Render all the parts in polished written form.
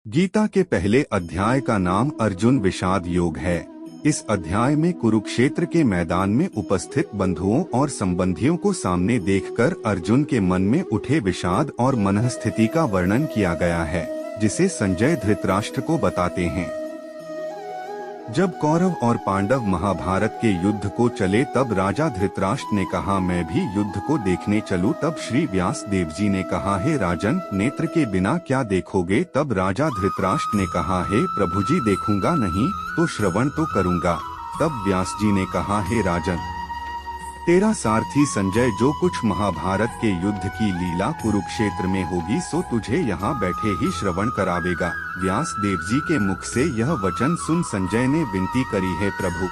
गीता के पहले अध्याय का नाम अर्जुन विषाद योग है। इस अध्याय में कुरुक्षेत्र के मैदान में उपस्थित बंधुओं और संबंधियों को सामने देखकर अर्जुन के मन में उठे विषाद और मनःस्थिति का वर्णन किया गया है, जिसे संजय धृतराष्ट्र को बताते हैं। जब कौरव और पांडव महाभारत के युद्ध को चले तब राजा धृतराष्ट्र ने कहा, मैं भी युद्ध को देखने चलूं। तब श्री व्यास देव जी ने कहा, हे राजन, नेत्र के बिना क्या देखोगे? तब राजा धृतराष्ट्र ने कहा, हे प्रभु जी, देखूंगा नहीं तो श्रवण तो करूंगा। तब व्यास जी ने कहा, हे राजन, तेरा सारथी संजय जो कुछ महाभारत के युद्ध की लीला कुरुक्षेत्र में होगी सो तुझे यहाँ बैठे ही श्रवण करावेगा। व्यास देव जी के मुख से यह वचन सुन संजय ने विनती करी, है प्रभु,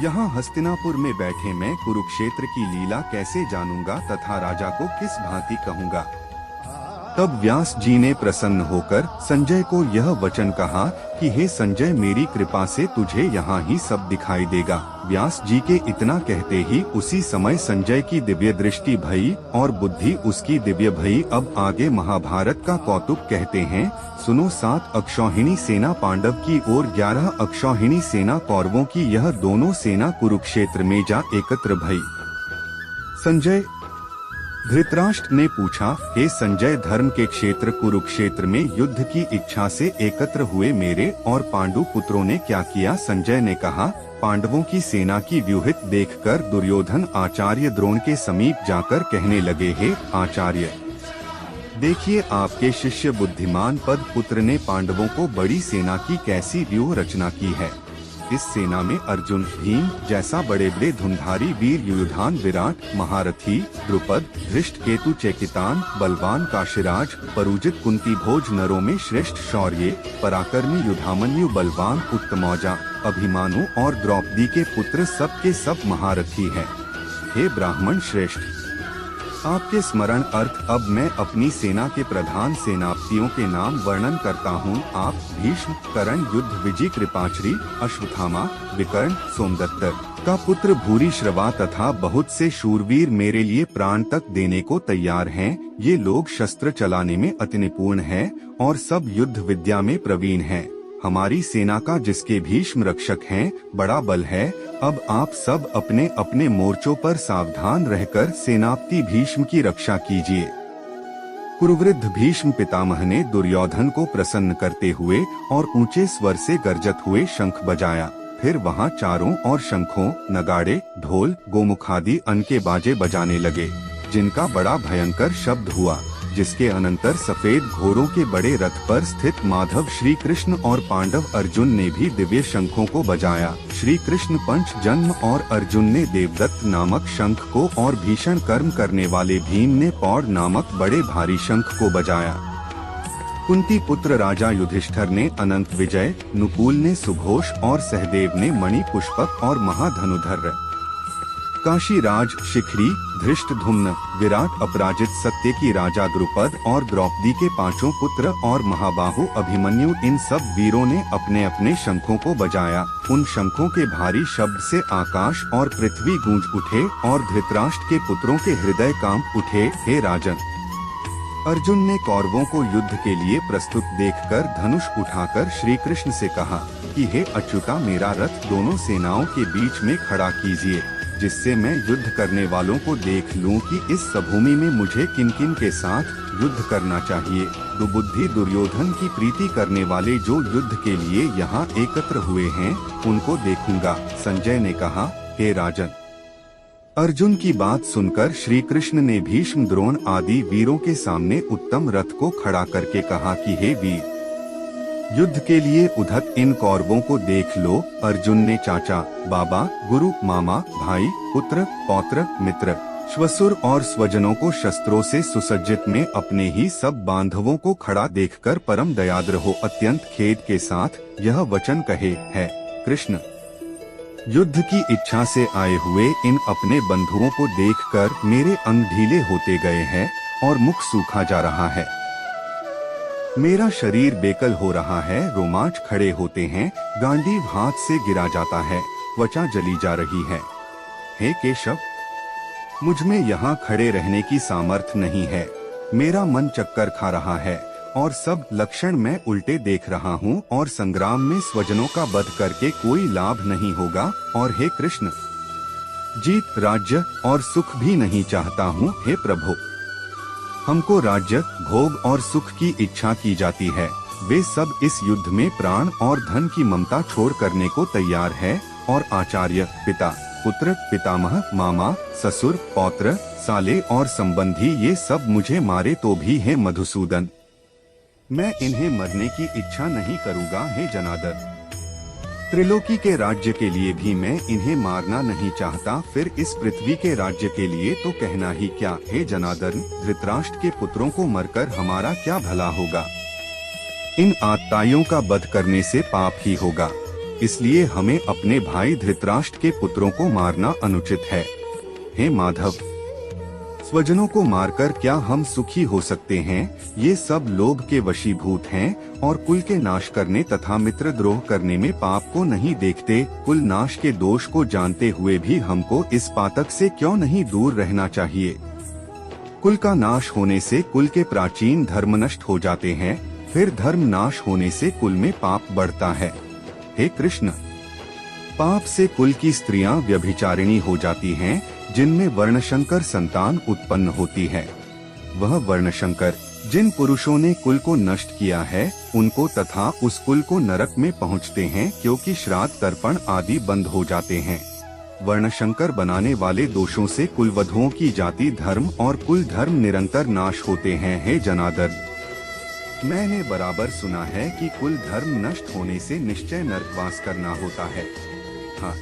यहाँ हस्तिनापुर में बैठे मैं कुरुक्षेत्र की लीला कैसे जानूंगा तथा राजा को किस भांति कहूँगा। तब व्यास जी ने प्रसन्न होकर संजय को यह वचन कहा कि हे संजय, मेरी कृपा से तुझे यहाँ ही सब दिखाई देगा। व्यास जी के इतना कहते ही उसी समय संजय की दिव्य दृष्टि भई और बुद्धि उसकी दिव्य भई। अब आगे महाभारत का कौतुक कहते हैं, सुनो। 7 अक्षौहिणी सेना पांडव की और 11 अक्षौहिणी सेना कौरवों की, यह दोनों सेना कुरुक्षेत्र में जा एकत्र भई। संजय धृतराष्ट्र ने पूछा, हे संजय, धर्म के क्षेत्र कुरुक्षेत्र में युद्ध की इच्छा से एकत्र हुए मेरे और पांडु पुत्रों ने क्या किया? संजय ने कहा, पांडवों की सेना की व्यूहित देखकर दुर्योधन आचार्य द्रोण के समीप जाकर कहने लगे, हे आचार्य, देखिए आपके शिष्य बुद्धिमान पद पुत्र ने पांडवों को बड़ी सेना की कैसी व्यूह रचना की है। इस सेना में अर्जुन, भीम जैसा बड़े बड़े धुंधारी वीर, युयुधान, विराट, महारथी, द्रुपद, धृष्टकेतु, चेकितान, बलवान काशीराज, परुजित, कुंती भोज, नरों में श्रेष्ठ शौर्य, पराक्रमी युधामन्यु, बलवान, उत्तमौजा, अभिमानु और द्रौपदी के पुत्र सब के सब महारथी हैं। हे ब्राह्मण श्रेष्ठ, आपके स्मरण अर्थ अब मैं अपनी सेना के प्रधान सेनापतियों के नाम वर्णन करता हूँ। आप भीष्म, कर्ण, युद्ध विजय, कृपाचार्य, अश्वत्थामा, विकर्ण, सोमदत्त का पुत्र भूरिश्रवा तथा बहुत से शूरवीर मेरे लिए प्राण तक देने को तैयार हैं। ये लोग शस्त्र चलाने में अति निपुण हैं और सब युद्ध विद्या में प्रवीण हैं। हमारी सेना का जिसके भीष्म रक्षक हैं बड़ा बल है। अब आप सब अपने अपने मोर्चों पर सावधान रहकर सेनापति भीष्म की रक्षा कीजिए। कुरुवृद्ध भीष्म पितामह ने दुर्योधन को प्रसन्न करते हुए और ऊंचे स्वर से गर्जत हुए शंख बजाया। फिर वहां चारों ओर शंखों, नगाड़े, ढोल, गोमुखादि अनके बाजे बजाने लगे, जिनका बड़ा भयंकर शब्द हुआ, जिसके अनंतर सफेद घोड़ों के बड़े रथ पर स्थित माधव श्री कृष्ण और पांडव अर्जुन ने भी दिव्य शंखों को बजाया। श्री कृष्ण पंच जन्म और अर्जुन ने देवदत्त नामक शंख को और भीषण कर्म करने वाले भीम ने पौड़ नामक बड़े भारी शंख को बजाया। कुंती पुत्र राजा युधिष्ठिर ने अनंत विजय, नुकूल ने सुघोष और सहदेव ने मणि पुष्पक और महाधनुधर, काशीराज, शिखरी, धृष्टद्युम्न, विराट, अपराजित, सत्यकी, राजा द्रुपद और द्रौपदी के 5 पुत्र और महाबाहु अभिमन्यु, इन सब वीरों ने अपने अपने शंखों को बजाया। उन शंखों के भारी शब्द से आकाश और पृथ्वी गूंज उठे और धृतराष्ट्र के पुत्रों के हृदय कांप उठे। हे राजन, अर्जुन ने कौरवों को युद्ध के लिए प्रस्तुत देखकर धनुष उठाकर श्री कृष्ण से कहा कि हे अच्युता, मेरा रथ दोनों सेनाओं के बीच में खड़ा कीजिए, जिससे मैं युद्ध करने वालों को देख लूं कि इस सभूमि में मुझे किन किन के साथ युद्ध करना चाहिए। दुबुद्धि दुर्योधन की प्रीति करने वाले जो युद्ध के लिए यहाँ एकत्र हुए हैं उनको देखूंगा। संजय ने कहा, हे राजन, अर्जुन की बात सुनकर श्री कृष्ण ने भीष्म, द्रोण आदि वीरों के सामने उत्तम रथ को खड़ा करके कहा कि हे वीर, युद्ध के लिए उद्धत इन कौरवों को देख लो। अर्जुन ने चाचा, बाबा, गुरु, मामा, भाई, पुत्र, पौत्र, मित्र, श्वसुर और स्वजनों को शस्त्रों से सुसज्जित में अपने ही सब बांधवों को खड़ा देखकर परम दयाद्र हो अत्यंत खेद के साथ यह वचन कहे, है कृष्ण, युद्ध की इच्छा से आए हुए इन अपने बंधुओं को देखकर मेरे अंग ढीले होते गए हैं और मुख सूखा जा रहा है। मेरा शरीर बेकल हो रहा है, रोमांच खड़े होते हैं, गांडीव हाथ से गिरा जाता है, त्वचा जली जा रही है। हे केशव, मुझ में यहाँ खड़े रहने की सामर्थ्य नहीं है। मेरा मन चक्कर खा रहा है और सब लक्षण मैं उल्टे देख रहा हूँ और संग्राम में स्वजनों का वध करके कोई लाभ नहीं होगा। और हे कृष्ण, जीत, राज्य और सुख भी नहीं चाहता हूँ। हे प्रभु, हमको राज्य, भोग और सुख की इच्छा की जाती है। वे सब इस युद्ध में प्राण और धन की ममता छोड़ करने को तैयार है। और आचार्य, पिता, पुत्र, पितामह, मामा, ससुर, पौत्र, साले और संबंधी ये सब मुझे मारे तो भी है मधुसूदन, मैं इन्हें मरने की इच्छा नहीं करूँगा। हे जनार्दन, त्रिलोकी के राज्य के लिए भी मैं इन्हें मारना नहीं चाहता, फिर इस पृथ्वी के राज्य के लिए तो कहना ही क्या। हे जनार्दन, धृतराष्ट्र के पुत्रों को मरकर हमारा क्या भला होगा? इन आत्ताइयों का वध करने से पाप ही होगा, इसलिए हमें अपने भाई धृतराष्ट्र के पुत्रों को मारना अनुचित है। हे माधव, स्वजनों को मारकर क्या हम सुखी हो सकते हैं? ये सब लोभ के वशीभूत हैं और कुल के नाश करने तथा मित्रद्रोह करने में पाप को नहीं देखते। कुल नाश के दोष को जानते हुए भी हमको इस पातक से क्यों नहीं दूर रहना चाहिए? कुल का नाश होने से कुल के प्राचीन धर्म नष्ट हो जाते हैं, फिर धर्म नाश होने से कुल में पाप बढ़ता है। हे कृष्ण, पाप से कुल की स्त्रियां व्यभिचारिणी हो जाती हैं, जिनमें वर्णशंकर संतान उत्पन्न होती है। वह वर्णशंकर जिन पुरुषों ने कुल को नष्ट किया है, उनको तथा उस कुल को नरक में पहुंचते हैं, क्योंकि श्राद्ध, तर्पण आदि बंद हो जाते हैं। वर्णशंकर बनाने वाले दोषों से कुलवधुओं की जाति, धर्म और कुल धर्म निरंतर नाश होते हैं। हे जनार्दन, मैंने बराबर सुना है कि कुल धर्म नष्ट होने से निश्चय नरकवास करना होता है। हाँ,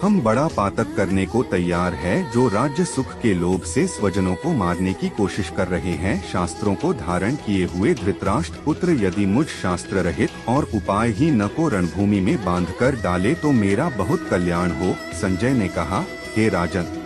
हम बड़ा पातक करने को तैयार है, जो राज्य सुख के लोभ से स्वजनों को मारने की कोशिश कर रहे हैं। शास्त्रों को धारण किए हुए धृतराष्ट्र पुत्र यदि मुझ शास्त्र रहित और उपाय ही न को रणभूमि में बांधकर डाले तो मेरा बहुत कल्याण हो। संजय ने कहा, हे राजन,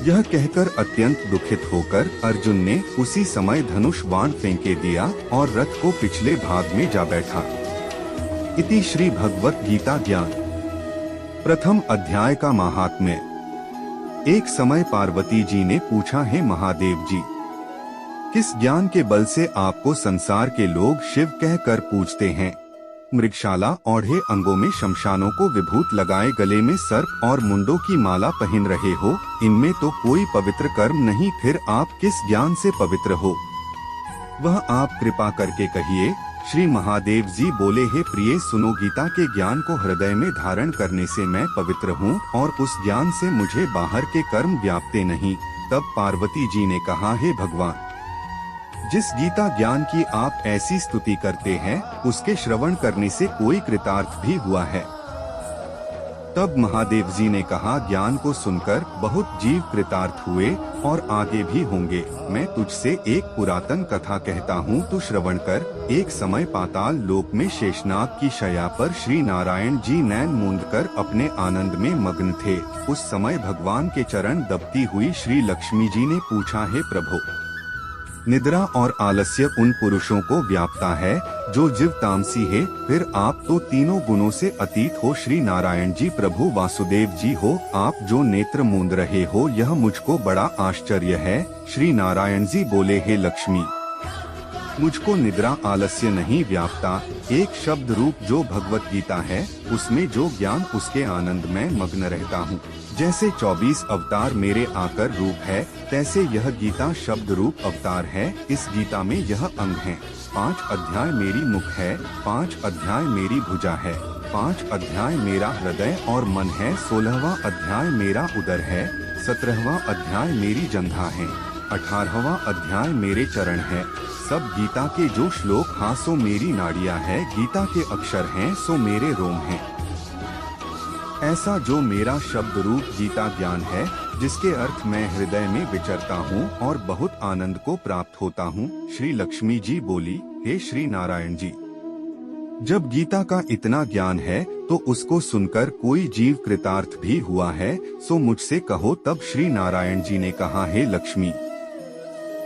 यह कहकर अत्यंत दुखित होकर अर्जुन ने उसी समय धनुष बाण फेंके दिया और रथ को पिछले भाग में जा बैठा। इति श्री भगवत गीता ज्ञान प्रथम अध्याय का महात्म्य। एक समय पार्वती जी ने पूछा, हे महादेव जी, किस ज्ञान के बल से आपको संसार के लोग शिव कहकर पूजते हैं? मृगशाला औढ़े अंगों में शमशानों को विभूत लगाए, गले में सर्प और मुंडों की माला पहन रहे हो, इनमें तो कोई पवित्र कर्म नहीं, फिर आप किस ज्ञान से पवित्र हो? वह आप कृपा करके कहिए। श्री महादेव जी बोले, हे प्रिय, सुनो, गीता के ज्ञान को हृदय में धारण करने से मैं पवित्र हूँ और उस ज्ञान से मुझे बाहर के कर्म व्यापते नहीं। तब पार्वती जी ने कहा, हे भगवान, जिस गीता ज्ञान की आप ऐसी स्तुति करते हैं, उसके श्रवण करने से कोई कृतार्थ भी हुआ है? तब महादेव जी ने कहा, ज्ञान को सुनकर बहुत जीव कृतार्थ हुए और आगे भी होंगे। मैं तुझसे एक पुरातन कथा कहता हूँ, तू श्रवण कर। एक समय पाताल लोक में शेषनाग की शैया पर श्री नारायण जी नैन मूंदकर अपने आनंद में मग्न थे। उस समय भगवान के चरण दबती हुई श्री लक्ष्मी जी ने पूछा, हे प्रभु, निद्रा और आलस्य उन पुरुषों को व्यापता है जो जीव तामसी है, फिर आप तो तीनों गुणों से अतीत हो। श्री नारायण जी प्रभु वासुदेव जी हो, आप जो नेत्र मूंद रहे हो, यह मुझको बड़ा आश्चर्य है। श्री नारायण जी बोले, हे लक्ष्मी, मुझको निद्रा आलस्य नहीं व्यापता। एक शब्द रूप जो भगवत गीता है, उसमें जो ज्ञान, उसके आनंद में मग्न रहता हूँ। जैसे 24 अवतार मेरे आकर रूप है, तैसे यह गीता शब्द रूप अवतार है। इस गीता में यह अंग है। 5 अध्याय मेरी मुख है, 5 अध्याय मेरी भुजा है, 5 अध्याय मेरा हृदय और मन है, 16वां अध्याय मेरा उदर है, 17वां अध्याय मेरी जंघा है, 18वां अध्याय मेरे चरण है। सब गीता के जो श्लोक हाँ सो मेरी नाड़ियाँ है, गीता के अक्षर हैं सो मेरे रोम हैं। ऐसा जो मेरा शब्द रूप गीता ज्ञान है, जिसके अर्थ मैं हृदय में विचरता हूँ और बहुत आनंद को प्राप्त होता हूँ। श्री लक्ष्मी जी बोली, हे श्री नारायण जी, जब गीता का इतना ज्ञान है तो उसको सुनकर कोई जीव कृतार्थ भी हुआ है, सो मुझसे कहो। तब श्री नारायण जी ने कहा, हे लक्ष्मी,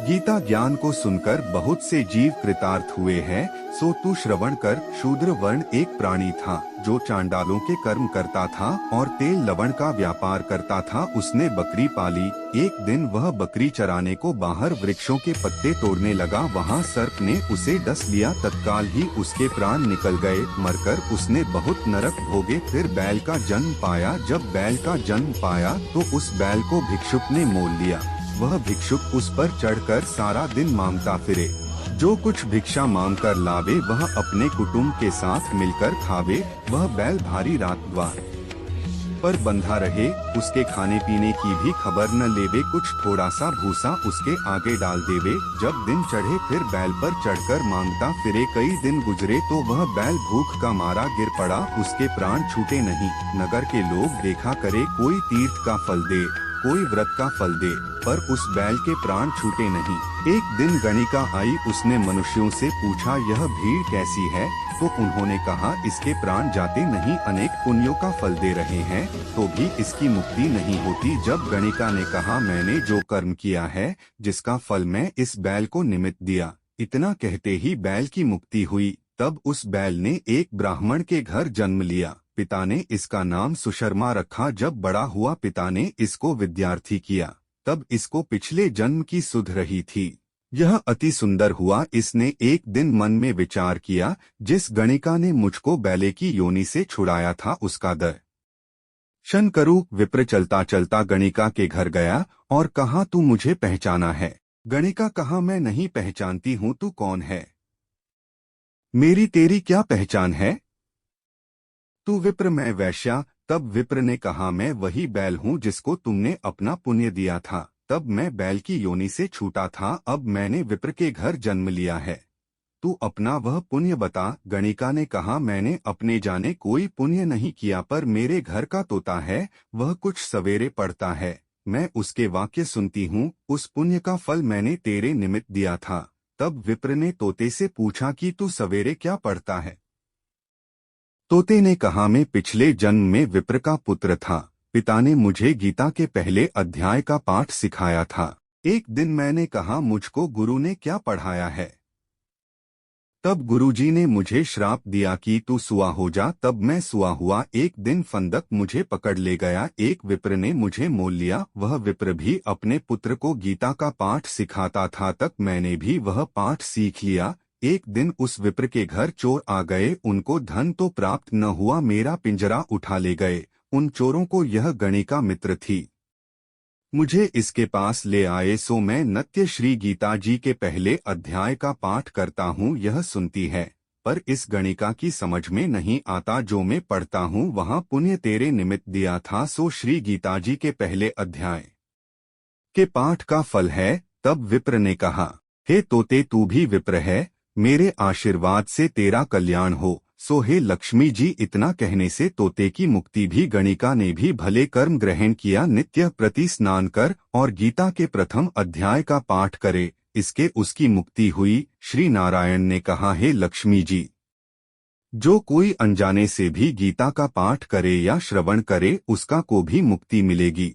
गीता ज्ञान को सुनकर बहुत से जीव कृतार्थ हुए हैं। सो तू श्रवण कर। शूद्र वर्ण एक प्राणी था जो चांडालों के कर्म करता था और तेल लवण का व्यापार करता था। उसने बकरी पाली। एक दिन वह बकरी चराने को बाहर वृक्षों के पत्ते तोड़ने लगा। वहाँ सर्प ने उसे डस लिया। तत्काल ही उसके प्राण निकल गए। मरकर उसने बहुत नरक भोगे। फिर बैल का जन्म पाया। जब बैल का जन्म पाया तो उस बैल को भिक्षुक ने मोल लिया। वह भिक्षुक उस पर चढ़कर सारा दिन मांगता फिरे। जो कुछ भिक्षा मांग कर लावे वह अपने कुटुंब के साथ मिलकर खावे। वह बैल भारी रात द्वार पर बंधा रहे, उसके खाने पीने की भी खबर न लेवे। कुछ थोड़ा सा भूसा उसके आगे डाल देवे। जब दिन चढ़े फिर बैल पर चढ़कर मांगता फिरे। कई दिन गुजरे तो वह बैल भूख का मारा गिर पड़ा। उसके प्राण छूटे नहीं। नगर के लोग देखा करे, कोई तीर्थ का फल दे, कोई व्रत का फल दे, पर उस बैल के प्राण छूटे नहीं। एक दिन गणिका आई। उसने मनुष्यों से पूछा, यह भीड़ कैसी है? तो उन्होंने कहा, इसके प्राण जाते नहीं, अनेक पुण्यों का फल दे रहे हैं तो भी इसकी मुक्ति नहीं होती। जब गणिका ने कहा, मैंने जो कर्म किया है जिसका फल मैं इस बैल को निमित्त दिया, इतना कहते ही बैल की मुक्ति हुई। तब उस बैल ने एक ब्राह्मण के घर जन्म लिया। पिता ने इसका नाम सुशर्मा रखा। जब बड़ा हुआ पिता ने इसको विद्यार्थी किया। तब इसको पिछले जन्म की सुध रही थी। यह अति सुंदर हुआ। इसने एक दिन मन में विचार किया, जिस गणिका ने मुझको बैले की योनि से छुड़ाया था उसका दर्शन करूं। विप्र चलता चलता गणिका के घर गया और कहा, तू मुझे पहचाना है? गणिका कहा, मैं नहीं पहचानती हूँ, तू कौन है? मेरी तेरी क्या पहचान है? तू विप्र, मैं वैश्या। तब विप्र ने कहा, मैं वही बैल हूँ जिसको तुमने अपना पुण्य दिया था। तब मैं बैल की योनि से छूटा था। अब मैंने विप्र के घर जन्म लिया है। तू अपना वह पुण्य बता। गणिका ने कहा, मैंने अपने जाने कोई पुण्य नहीं किया, पर मेरे घर का तोता है, वह कुछ सवेरे पढ़ता है, मैं उसके वाक्य सुनती हूँ। उस पुण्य का फल मैंने तेरे निमित्त दिया था। तब विप्र ने तोते से पूछा कि तू सवेरे क्या पढ़ता है? तोते ने कहा, मैं पिछले जन्म में विप्र का पुत्र था। पिता ने मुझे गीता के पहले अध्याय का पाठ सिखाया था। एक दिन मैंने कहा, मुझको गुरु ने क्या पढ़ाया है? तब गुरुजी ने मुझे श्राप दिया कि तू सुआ हो जा। तब मैं सुआ हुआ। एक दिन फंदक मुझे पकड़ ले गया। एक विप्र ने मुझे मोल लिया। वह विप्र भी अपने पुत्र को गीता का पाठ सिखाता था। तक मैंने भी वह पाठ सीख लिया। एक दिन उस विप्र के घर चोर आ गए। उनको धन तो प्राप्त न हुआ, मेरा पिंजरा उठा ले गए। उन चोरों को यह गणिका मित्र थी। मुझे इसके पास ले आए। सो मैं नित्य श्री गीता जी के पहले अध्याय का पाठ करता हूँ। यह सुनती है, पर इस गणिका की समझ में नहीं आता। जो मैं पढ़ता हूँ वहाँ पुण्य तेरे निमित्त दिया था, सो श्री गीता जी के पहले अध्याय के पाठ का फल है। तब विप्र ने कहा, हे तोते, तू भी विप्र है, मेरे आशीर्वाद से तेरा कल्याण हो। सो हे लक्ष्मी जी। इतना कहने से तोते की मुक्ति भी। गणिका ने भी भले कर्म ग्रहण किया। नित्य प्रति स्नान कर और गीता के प्रथम अध्याय का पाठ करे, इसके उसकी मुक्ति हुई। श्री नारायण ने कहा, हे लक्ष्मी जी, जो कोई अनजाने से भी गीता का पाठ करे या श्रवण करे उसका को भी मुक्ति मिलेगी।